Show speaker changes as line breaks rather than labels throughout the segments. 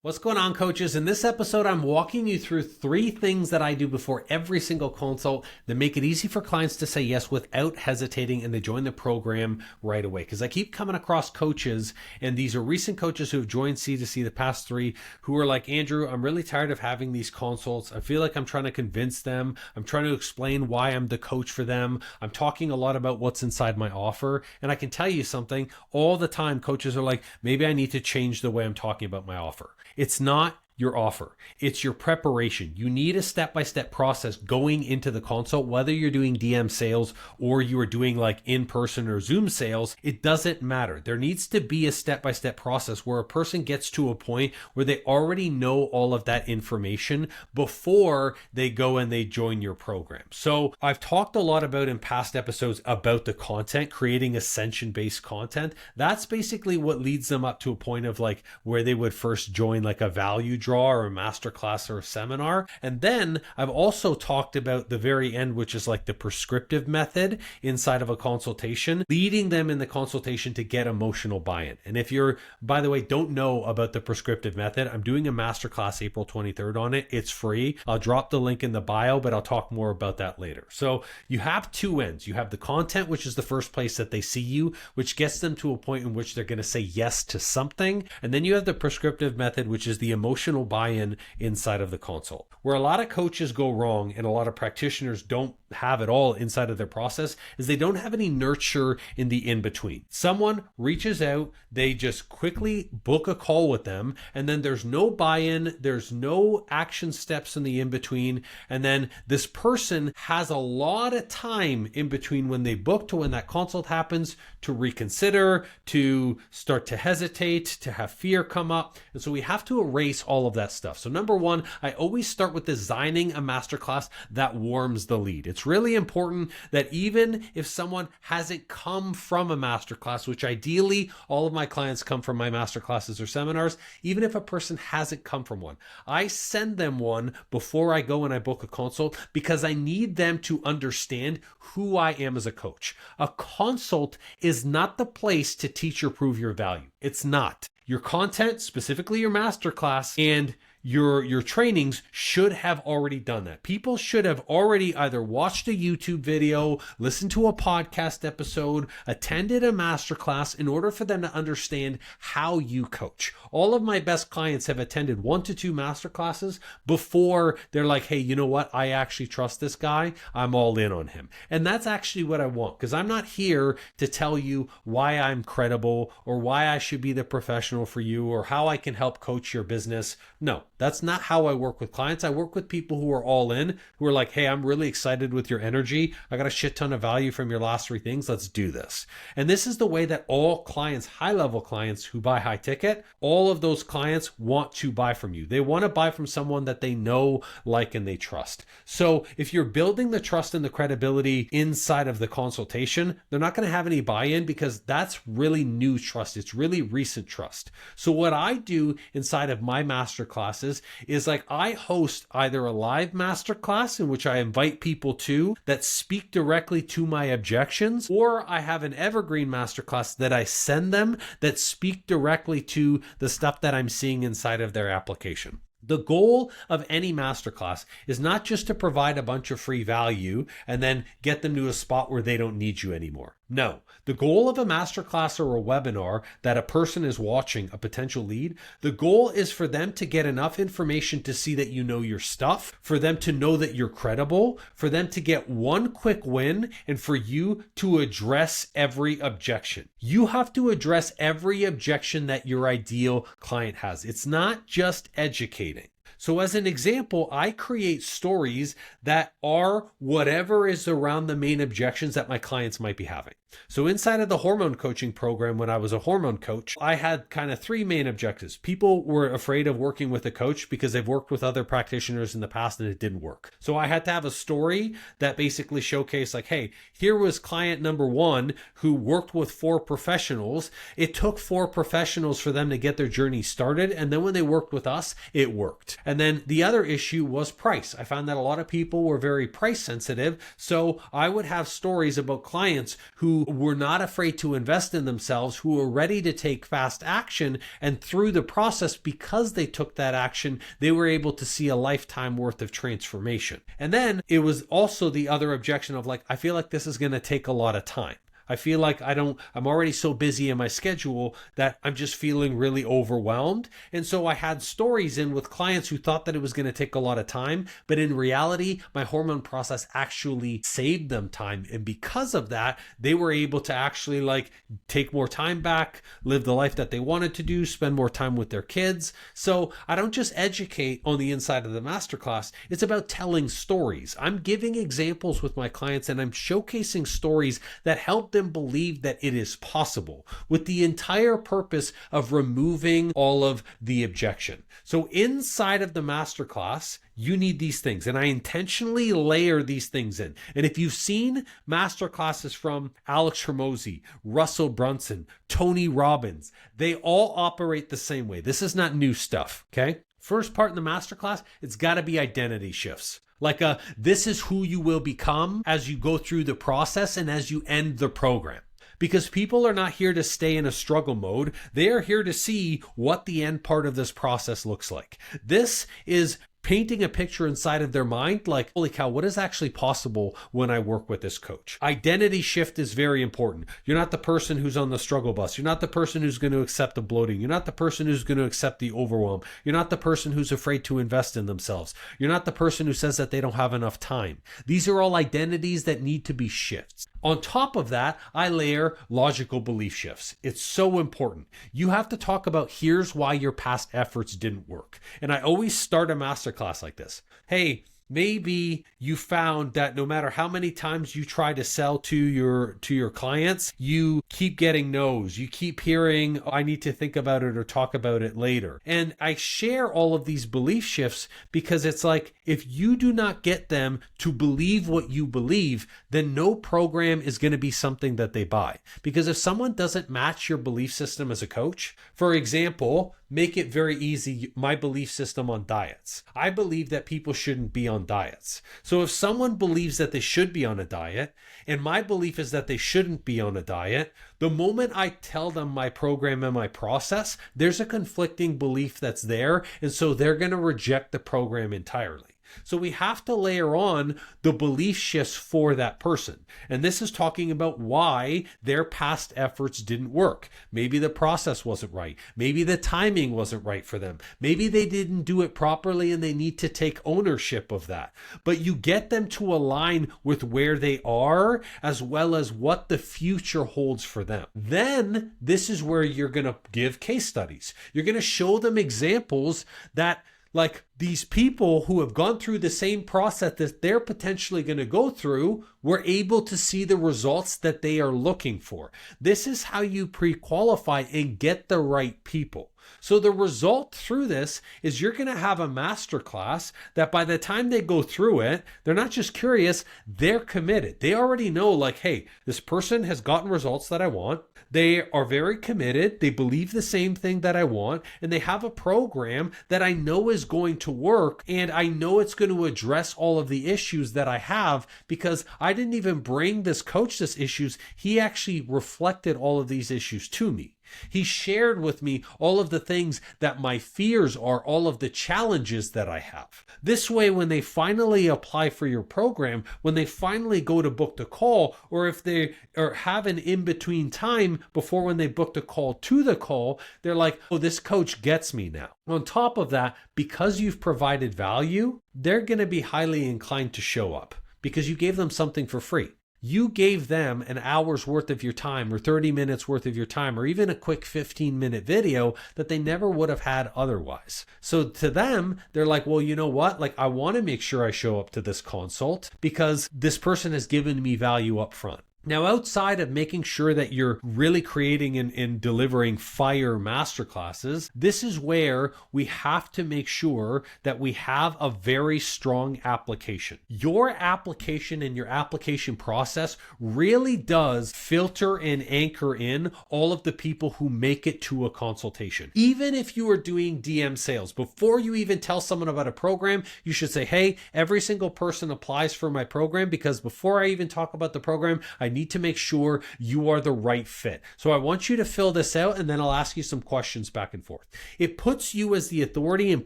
What's going on, coaches? In this episode, I'm walking you through 3 things that I do before every single consult that make it easy for clients to say yes without hesitating and to join the program right away. Because I keep coming across coaches, and these are recent coaches who have joined C2C the past 3, who are like, Andrew, I'm really tired of having these consults. I feel like I'm trying to convince them. I'm trying to explain why I'm the coach for them. I'm talking a lot about what's inside my offer. And I can tell you something, all the time coaches are like, maybe I need to change the way I'm talking about my offer. It's not your offer. It's your preparation. You need a step-by-step process going into the consult, whether you're doing DM sales or you are doing like in-person or Zoom sales, it doesn't matter. There needs to be a step-by-step process where a person gets to a point where they already know all of that information before they go and they join your program. So I've talked a lot about in past episodes about the content, creating ascension-based content. That's basically what leads them up to a point of like where they would first join like a value draw or a masterclass or a seminar. And then I've also talked about the very end, which is like the prescriptive method inside of a consultation, leading them in the consultation to get emotional buy-in. And if you're, by the way, don't know about the prescriptive method, I'm doing a masterclass April 23rd on it. It's free. I'll drop the link in the bio, but I'll talk more about that later. So you have 2 ends. You have the content, which is the first place that they see you, which gets them to a point in which they're going to say yes to something. And then you have the prescriptive method, which is the emotional buy-in inside of the consult. Where a lot of coaches go wrong and a lot of practitioners don't have it all inside of their process is they don't have any nurture in the in-between. Someone reaches out, they just quickly book a call with them, and then there's no buy-in, there's no action steps in the in-between, and then this person has a lot of time in between when they book to when that consult happens to reconsider, to start to hesitate, to have fear come up. And so we have to erase all of that stuff. So number 1, I always start with designing a masterclass that warms the lead. It's really important that even if someone hasn't come from a masterclass, which ideally all of my clients come from my masterclasses or seminars, even if a person hasn't come from one, I send them one before I go and I book a consult because I need them to understand who I am as a coach. A consult is not the place to teach or prove your value. It's not. Your content, specifically your masterclass, and your trainings should have already done that. People should have already either watched a YouTube video, listened to a podcast episode, attended a masterclass in order for them to understand how you coach. All of my best clients have attended 1 to 2 masterclasses before they're like, hey, you know what? I actually trust this guy. I'm all in on him. And that's actually what I want, because I'm not here to tell you why I'm credible or why I should be the professional for you or how I can help coach your business. No. That's not how I work with clients. I work with people who are all in, who are like, hey, I'm really excited with your energy. I got a shit ton of value from your last 3 things. Let's do this. And this is the way that all clients, high-level clients who buy high ticket, all of those clients want to buy from you. They want to buy from someone that they know, like, and they trust. So if you're building the trust and the credibility inside of the consultation, they're not going to have any buy-in because that's really new trust. It's really recent trust. So what I do inside of my masterclasses is like I host either a live masterclass in which I invite people to that speak directly to my objections, or I have an evergreen masterclass that I send them that speak directly to the stuff that I'm seeing inside of their application. The goal of any masterclass is not just to provide a bunch of free value and then get them to a spot where they don't need you anymore. No, the goal of a masterclass or a webinar that a person is watching, a potential lead, the goal is for them to get enough information to see that you know your stuff, for them to know that you're credible, for them to get one quick win, and for you to address every objection. You have to address every objection that your ideal client has. It's not just educating. So as an example, I create stories that are whatever is around the main objections that my clients might be having. So inside of the hormone coaching program, when I was a hormone coach, I had kind of 3 main objectives. People were afraid of working with a coach because they've worked with other practitioners in the past and it didn't work. So I had to have a story that basically showcased like, hey, here was client number 1 who worked with 4 professionals. It took 4 professionals for them to get their journey started. And then when they worked with us, it worked. And then the other issue was price. I found that a lot of people were very price sensitive. So I would have stories about clients who were not afraid to invest in themselves, who were ready to take fast action. And through the process, because they took that action, they were able to see a lifetime worth of transformation. And then it was also the other objection of like, I feel like this is going to take a lot of time. I feel like I'm already so busy in my schedule that I'm just feeling really overwhelmed. And so I had stories in with clients who thought that it was going to take a lot of time, but in reality, my hormone process actually saved them time. And because of that, they were able to actually like take more time back, live the life that they wanted to do, spend more time with their kids. So I don't just educate on the inside of the masterclass. It's about telling stories. I'm giving examples with my clients and I'm showcasing stories that help them believe that it is possible, with the entire purpose of removing all of the objection. So inside of the masterclass, you need these things, and I intentionally layer these things in. And if you've seen masterclasses from Alex Hormozi, Russell Brunson, Tony Robbins, they all operate the same way. This is not new stuff, okay? First part in the masterclass, it's got to be identity shifts. Like this is who you will become as you go through the process and as you end the program. Because people are not here to stay in a struggle mode. They are here to see what the end part of this process looks like. This is painting a picture inside of their mind like, holy cow, what is actually possible when I work with this coach? Identity shift is very important. You're not the person who's on the struggle bus. You're not the person who's going to accept the bloating. You're not the person who's going to accept the overwhelm. You're not the person who's afraid to invest in themselves. You're not the person who says that they don't have enough time. These are all identities that need to be shifts. On top of that, I layer logical belief shifts. It's so important. You have to talk about here's why your past efforts didn't work. And I always start a masterclass like this. Hey, maybe you found that no matter how many times you try to sell to your clients, you keep getting no's. You keep hearing, I need to think about it or talk about it later. And I share all of these belief shifts because it's like, if you do not get them to believe what you believe, then no program is going to be something that they buy. Because if someone doesn't match your belief system as a coach, for example, make it very easy, my belief system on diets. I believe that people shouldn't be on diets. So if someone believes that they should be on a diet, and my belief is that they shouldn't be on a diet, the moment I tell them my program and my process, there's a conflicting belief that's there, and so they're going to reject the program entirely. So we have to layer on the belief shifts for that person. And this is talking about why their past efforts didn't work. Maybe the process wasn't right. Maybe the timing wasn't right for them. Maybe they didn't do it properly and they need to take ownership of that. But you get them to align with where they are as well as what the future holds for them. Then this is where you're going to give case studies. You're going to show them examples that like these people who have gone through the same process that they're potentially going to go through were able to see the results that they are looking for. This is how you pre-qualify and get the right people. So the result through this is you're going to have a masterclass that by the time they go through it, they're not just curious, they're committed. They already know like, hey, this person has gotten results that I want. They are very committed. They believe the same thing that I want, and they have a program that I know is going to work, and I know it's going to address all of the issues that I have because I didn't even bring this coach this issues. He actually reflected all of these issues to me. He shared with me all of the things that my fears are, all of the challenges that I have. This way, when they finally apply for your program, when they finally go to book the call, or if they have an in-between time before when they book the call to the call, they're like, oh, this coach gets me now. On top of that, because you've provided value, they're going to be highly inclined to show up because you gave them something for free. You gave them an hour's worth of your time or 30 minutes worth of your time or even a quick 15-minute video that they never would have had otherwise. So to them, they're like, well, you know what? Like, I want to make sure I show up to this consult because this person has given me value up front. Now, outside of making sure that you're really creating and delivering fire masterclasses, this is where we have to make sure that we have a very strong application. Your application and your application process really does filter and anchor in all of the people who make it to a consultation. Even if you are doing DM sales, before you even tell someone about a program, you should say, hey, every single person applies for my program because before I even talk about the program, I need to make sure you are the right fit. So I want you to fill this out, and then I'll ask you some questions back and forth. It puts you as the authority and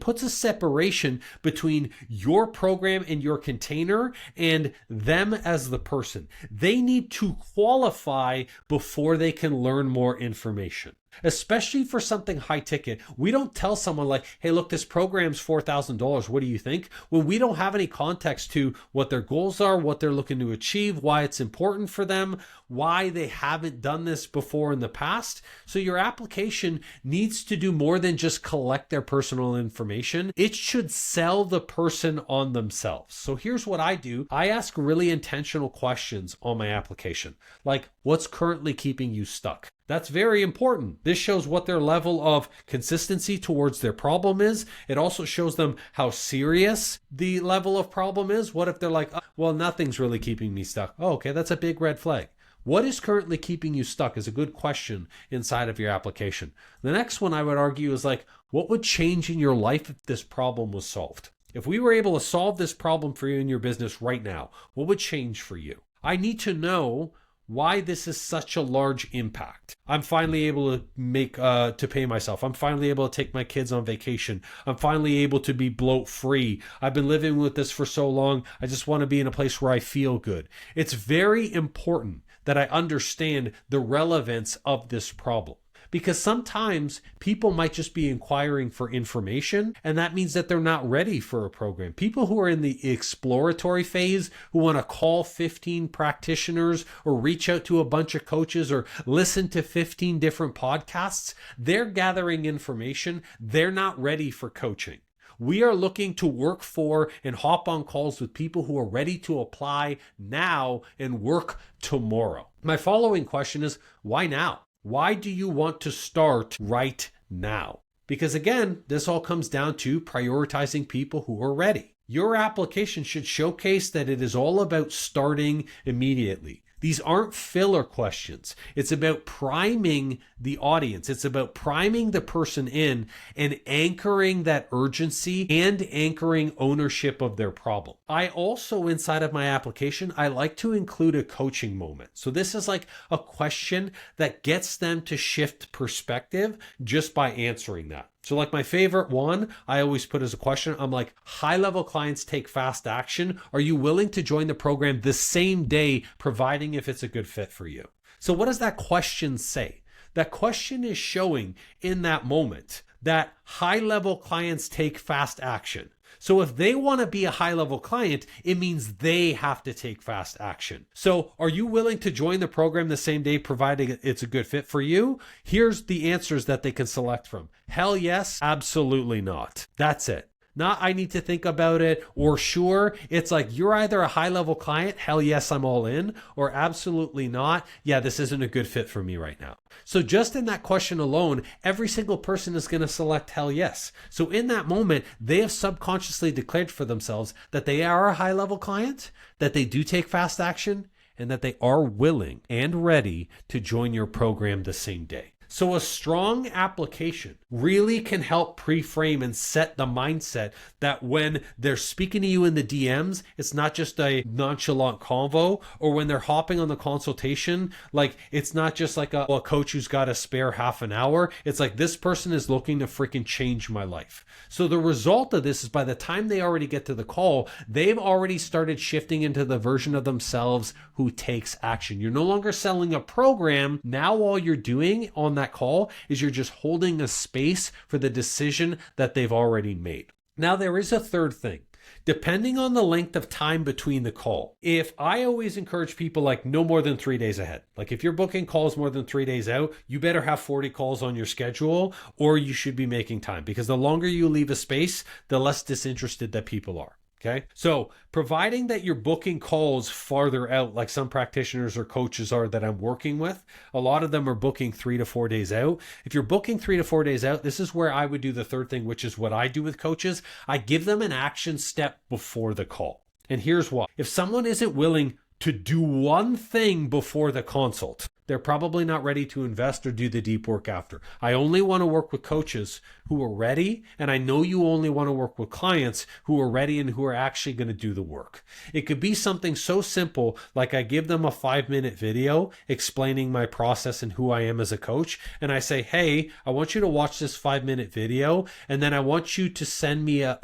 puts a separation between your program and your container and them as the person. They need to qualify before they can learn more information. Especially for something high ticket. We don't tell someone like, hey, look, this program's $4,000. What do you think? When we don't have any context to what their goals are, what they're looking to achieve, why it's important for them, why they haven't done this before in the past. So your application needs to do more than just collect their personal information. It should sell the person on themselves. So here's what I do. I ask really intentional questions on my application, like what's currently keeping you stuck? That's very important. This shows what their level of consistency towards their problem is. It also shows them how serious the level of problem is. What if they're like, oh, well, nothing's really keeping me stuck? Oh, okay, that's a big red flag. What is currently keeping you stuck is a good question inside of your application. The next one I would argue is like, what would change in your life if this problem was solved? If we were able to solve this problem for you in your business right now, what would change for you? I need to know why this is such a large impact. I'm finally able to pay myself. I'm finally able to take my kids on vacation. I'm finally able to be bloat free. I've been living with this for so long. I just want to be in a place where I feel good. It's very important that I understand the relevance of this problem. Because sometimes people might just be inquiring for information, and that means that they're not ready for a program. People who are in the exploratory phase, who want to call 15 practitioners or reach out to a bunch of coaches or listen to 15 different podcasts, they're gathering information. They're not ready for coaching. We are looking to work for and hop on calls with people who are ready to apply now and work tomorrow. My following question is, why now? Why do you want to start right now? Because again, this all comes down to prioritizing people who are ready. Your application should showcase that it is all about starting immediately. These aren't filler questions. It's about priming the audience. It's about priming the person in and anchoring that urgency and anchoring ownership of their problem. I also, inside of my application, I like to include a coaching moment. So this is like a question that gets them to shift perspective just by answering that. So like my favorite one, I always put as a question, I'm like, high-level clients take fast action. Are you willing to join the program the same day, providing if it's a good fit for you? So what does that question say? That question is showing in that moment that high-level clients take fast action. So if they want to be a high-level client, it means they have to take fast action. So are you willing to join the program the same day, providing it's a good fit for you? Here's the answers that they can select from. Hell yes, absolutely not. That's it. Not I need to think about it or sure. It's like you're either a high-level client, hell yes, I'm all in, or absolutely not. Yeah, this isn't a good fit for me right now. So just in that question alone, every single person is going to select hell yes. So in that moment, they have subconsciously declared for themselves that they are a high-level client, that they do take fast action, and that they are willing and ready to join your program the same day. So a strong application really can help pre-frame and set the mindset that when they're speaking to you in the DMs, it's not just a nonchalant convo, or when they're hopping on the consultation, like it's not just like a coach who's got a spare half an hour. It's like this person is looking to freaking change my life. So the result of this is by the time they already get to the call, they've already started shifting into the version of themselves who takes action. You're no longer selling a program. Now all you're doing on that call is you're just holding a space for the decision that they've already made. Now there is a third thing. Depending on the length of time between the call, if I always encourage people like no more than 3 days ahead. Like if you're booking calls more than 3 days out, you better have 40 calls on your schedule or you should be making time, because the longer you leave a space, the less disinterested that people are. Okay. So providing that you're booking calls farther out, like some practitioners or coaches are that I'm working with, a lot of them are booking 3 to 4 days out. If you're booking 3 to 4 days out, this is where I would do the third thing, which is what I do with coaches. I give them an action step before the call. And here's why. If someone isn't willing to do one thing before the consult, they're probably not ready to invest or do the deep work after. I only want to work with coaches who are ready, and I know you only want to work with clients who are ready and who are actually going to do the work. It could be something so simple like I give them a 5-minute video explaining my process and who I am as a coach, and I say, hey, I want you to watch this 5-minute video, and then I want you to send me a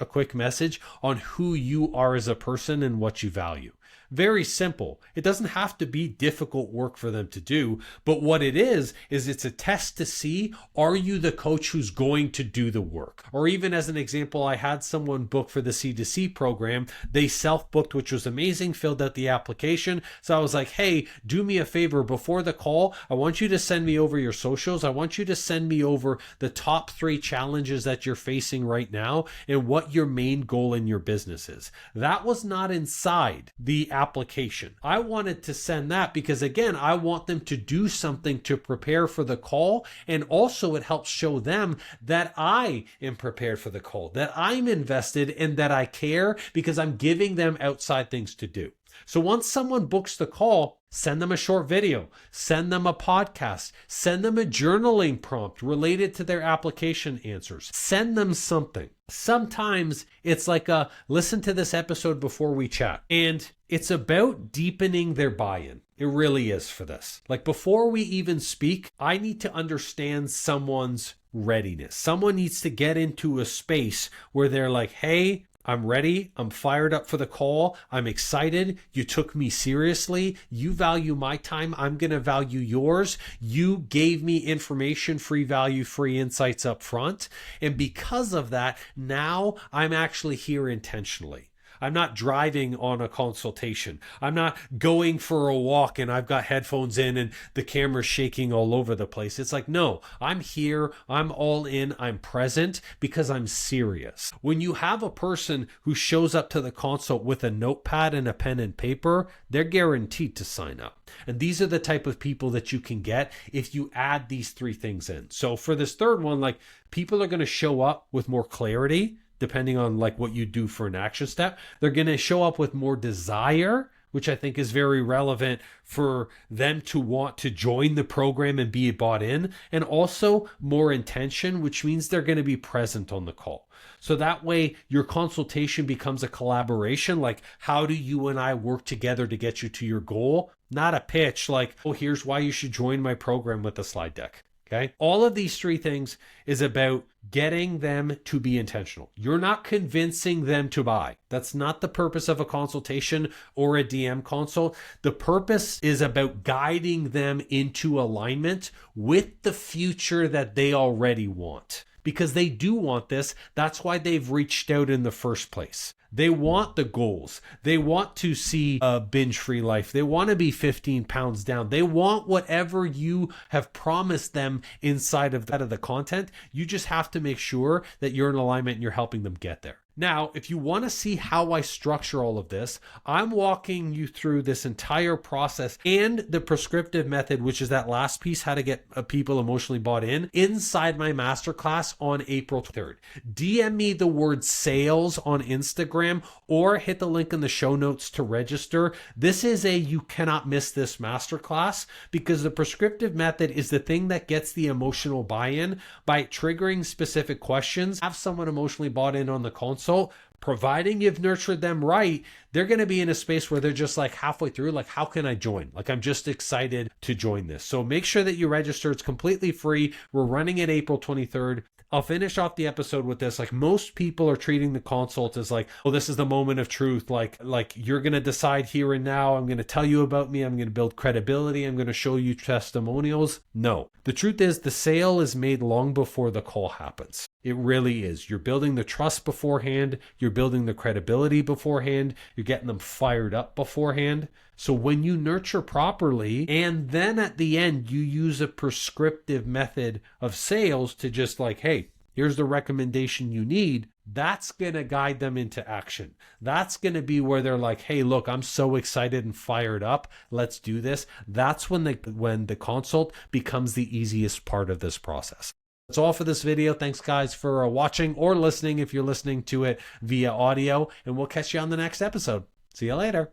quick message on who you are as a person and what you value. Very simple. It doesn't have to be difficult work for them to do, but what it is it's a test to see, are you the coach who's going to do the work? Or even as an example, I had someone book for the C2C program. They self-booked, which was amazing, filled out the application. So I was like, hey, do me a favor before the call. I want you to send me over your socials. I want you to send me over the top 3 challenges that you're facing right now and what your main goal in your business is. That was not inside the application. I wanted to send that because, again, I want them to do something to prepare for the call, and also it helps show them that I am prepared for the call, that I'm invested, and that I care because I'm giving them outside things to do. So once someone books the call, send them a short video, send them a podcast, send them a journaling prompt related to their application answers, send them something. Sometimes it's like listen to this episode before we chat. And it's about deepening their buy-in. It really is for this. Like before we even speak, I need to understand someone's readiness. Someone needs to get into a space where they're like, hey, I'm ready. I'm fired up for the call. I'm excited. You took me seriously. You value my time. I'm going to value yours. You gave me information, free value, free insights up front. And because of that, now I'm actually here intentionally. I'm not driving on a consultation. I'm not going for a walk and I've got headphones in and the camera's shaking all over the place. It's like, no, I'm here. I'm all in. I'm present because I'm serious. When you have a person who shows up to the consult with a notepad and a pen and paper, they're guaranteed to sign up. And these are the type of people that you can get if you add these 3 things in. So for this third one, like people are going to show up with more clarity, depending on like what you do for an action step. They're going to show up with more desire, which I think is very relevant for them to want to join the program and be bought in, and also more intention, which means they're going to be present on the call. So that way your consultation becomes a collaboration. Like, how do you and I work together to get you to your goal? Not a pitch like, oh, here's why you should join my program with a slide deck. Okay. All of these 3 things is about getting them to be intentional. You're not convincing them to buy. That's not the purpose of a consultation or a DM consult. The purpose is about guiding them into alignment with the future that they already want. Because they do want this. That's why they've reached out in the first place. They want the goals. They want to see a binge-free life. They want to be 15 pounds down. They want whatever you have promised them inside of the content. You just have to make sure that you're in alignment and you're helping them get there. Now, if you want to see how I structure all of this, I'm walking you through this entire process and the prescriptive method, which is that last piece, how to get people emotionally bought in, inside my masterclass on April 3rd. DM me the word sales on Instagram or hit the link in the show notes to register. This is you cannot miss this masterclass because the prescriptive method is the thing that gets the emotional buy-in by triggering specific questions. Have someone emotionally bought in on the consult. Providing you've nurtured them right, they're going to be in a space where they're just like halfway through, like, how can I join? Like, I'm just excited to join this. So make sure that you register. It's completely free. We're running it April 23rd. I'll finish off the episode with this. Like, most people are treating the consult as like, oh, this is the moment of truth. Like you're going to decide here and now. I'm going to tell you about me. I'm going to build credibility. I'm going to show you testimonials. No, the truth is the sale is made long before the call happens. It really is. You're building the trust beforehand. You're building the credibility beforehand. You're getting them fired up beforehand. So when you nurture properly, and then at the end, you use a prescriptive method of sales to just like, hey, here's the recommendation you need. That's going to guide them into action. That's going to be where they're like, hey, look, I'm so excited and fired up. Let's do this. That's when the consult becomes the easiest part of this process. That's all for this video. Thanks, guys, for watching or listening if you're listening to it via audio, and we'll catch you on the next episode. See you later.